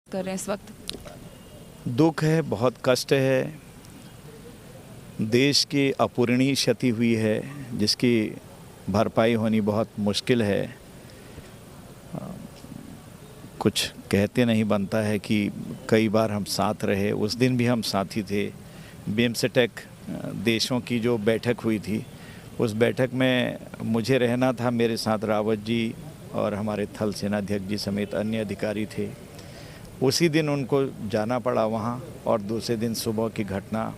कर रहे हैं इस वक्त? दुख है, बहुत कष्ट है। देश की अपूरणीय क्षति हुई है जिसकी भरपाई होनी बहुत मुश्किल है। कुछ कहते नहीं बनता है कि कई बार हम साथ रहे, उस दिन भी हम साथी थे। बिम्स्टेक देशों की जो बैठक हुई थी, उस बैठक में मुझे रहना था, मेरे साथ रावत जी और हमारे थल सेनाध्यक्ष जी समेत अन्य अधिकारी थे। उसी दिन उनको जाना पड़ा वहाँ, और दूसरे दिन सुबह की घटना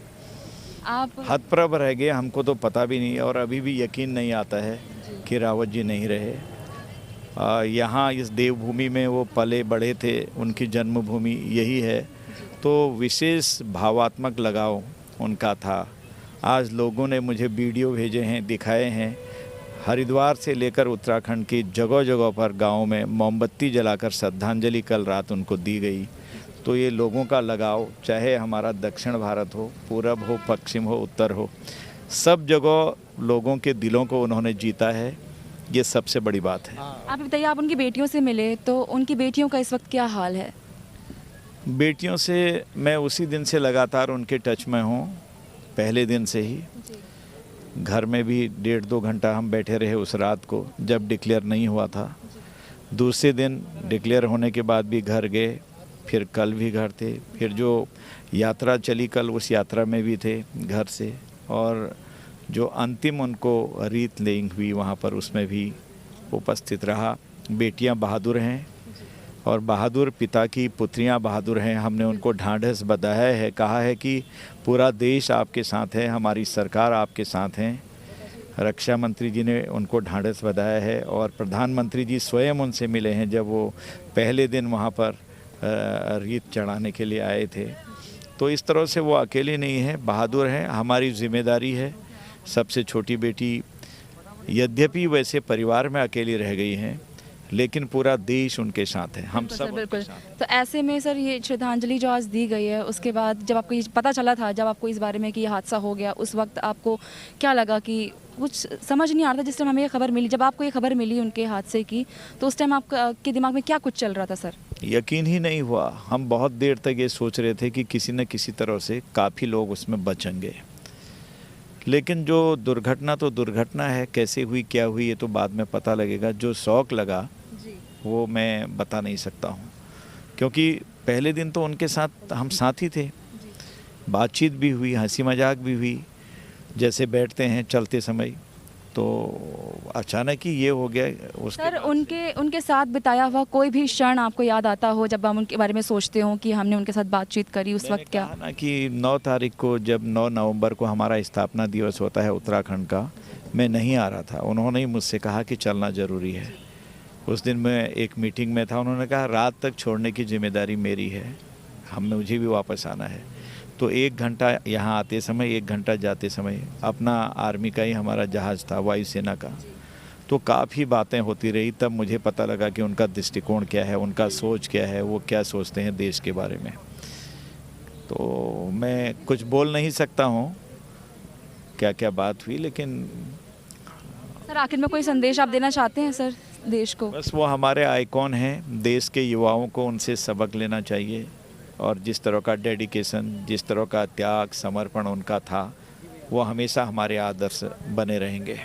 आप हतप्रभ रह गए। हमको तो पता भी नहीं और अभी भी यकीन नहीं आता है कि रावत जी नहीं रहे। यहाँ इस देवभूमि में वो पले बढ़े थे, उनकी जन्मभूमि यही है, तो विशेष भावात्मक लगाव उनका था। आज लोगों ने मुझे वीडियो भेजे हैं, दिखाए हैं। हरिद्वार से लेकर उत्तराखंड की जगह जगह पर गाँव में मोमबत्ती जलाकर श्रद्धांजलि कल रात उनको दी गई। तो ये लोगों का लगाव, चाहे हमारा दक्षिण भारत हो, पूरब हो, पश्चिम हो, उत्तर हो, सब जगह लोगों के दिलों को उन्होंने जीता है। ये सबसे बड़ी बात है। आप बताइए, आप उनकी बेटियों से मिले तो उनकी बेटियों का इस वक्त क्या हाल है? बेटियों से मैं उसी दिन से लगातार उनके टच में हूँ, पहले दिन से ही। घर में भी 1.5-2 घंटा हम बैठे रहे उस रात को, जब डिक्लेयर नहीं हुआ था। दूसरे दिन डिक्लेयर होने के बाद भी घर गए, फिर कल भी घर थे, फिर जो यात्रा चली कल उस यात्रा में भी थे घर से, और जो अंतिम उनको रीत लेंग हुई वहाँ पर उसमें भी उपस्थित रहा। बेटियाँ बहादुर हैं और बहादुर पिता की पुत्रियां बहादुर हैं। हमने उनको ढांढस बंधाया है, कहा है कि पूरा देश आपके साथ है, हमारी सरकार आपके साथ है। रक्षा मंत्री जी ने उनको ढांढस बंधाया है और प्रधानमंत्री जी स्वयं उनसे मिले हैं जब वो पहले दिन वहाँ पर रीत चढ़ाने के लिए आए थे। तो इस तरह से वो अकेले नहीं है, बहादुर हैं। हमारी जिम्मेदारी है। सबसे छोटी बेटी यद्यपि वैसे परिवार में अकेली रह गई हैं, लेकिन पूरा देश उनके साथ है, हम सब बिल्कुल। तो ऐसे में सर, ये श्रद्धांजलि जो आज दी गई है, उसके बाद जब आपको ये पता चला था, जब आपको इस बारे में कि ये हादसा हो गया, उस वक्त आपको क्या लगा? कि कुछ समझ नहीं आ रहा था जिस टाइम हमें ये खबर मिली, जब आपको ये खबर मिली उनके हादसे की, तो उस टाइम आपके दिमाग में क्या कुछ चल रहा था सर? यकीन ही नहीं हुआ। हम बहुत देर तक ये सोच रहे थे कि किसी न किसी तरह से काफ़ी लोग उसमें बचेंगे, लेकिन जो दुर्घटना तो दुर्घटना है, कैसे हुई क्या हुई ये तो बाद में पता लगेगा। जो शौक लगा वो मैं बता नहीं सकता हूँ, क्योंकि पहले दिन तो उनके साथ हम साथी थे, बातचीत भी हुई, हंसी मजाक भी हुई, जैसे बैठते हैं चलते समय। तो अचानक ही ये हो गया। उसके सर, उनके साथ बिताया हुआ कोई भी क्षण आपको याद आता हो, जब हम उनके बारे में सोचते हो कि हमने उनके साथ बातचीत करी, उस वक्त क्या? ना कि 9 तारीख को, जब 9 नवंबर को हमारा स्थापना दिवस होता है उत्तराखंड का, मैं नहीं आ रहा था। उन्होंने ही मुझसे कहा कि चलना ज़रूरी है। उस दिन मैं एक मीटिंग में था, उन्होंने कहा रात तक छोड़ने की जिम्मेदारी मेरी है, मुझे भी वापस आना है। तो 1 घंटा यहाँ आते समय, 1 घंटा जाते समय, अपना आर्मी का ही हमारा जहाज़ था, वायुसेना का। तो काफ़ी बातें होती रही, तब मुझे पता लगा कि उनका दृष्टिकोण क्या है, उनका सोच क्या है, वो क्या सोचते हैं देश के बारे में। तो मैं कुछ बोल नहीं सकता हूँ क्या क्या बात हुई, लेकिन सर, आखिर में कोई संदेश आप देना चाहते हैं सर देश को? बस वो हमारे आइकॉन हैं। देश के युवाओं को उनसे सबक लेना चाहिए, और जिस तरह का डेडिकेशन, जिस तरह का त्याग समर्पण उनका था, वो हमेशा हमारे आदर्श बने रहेंगे।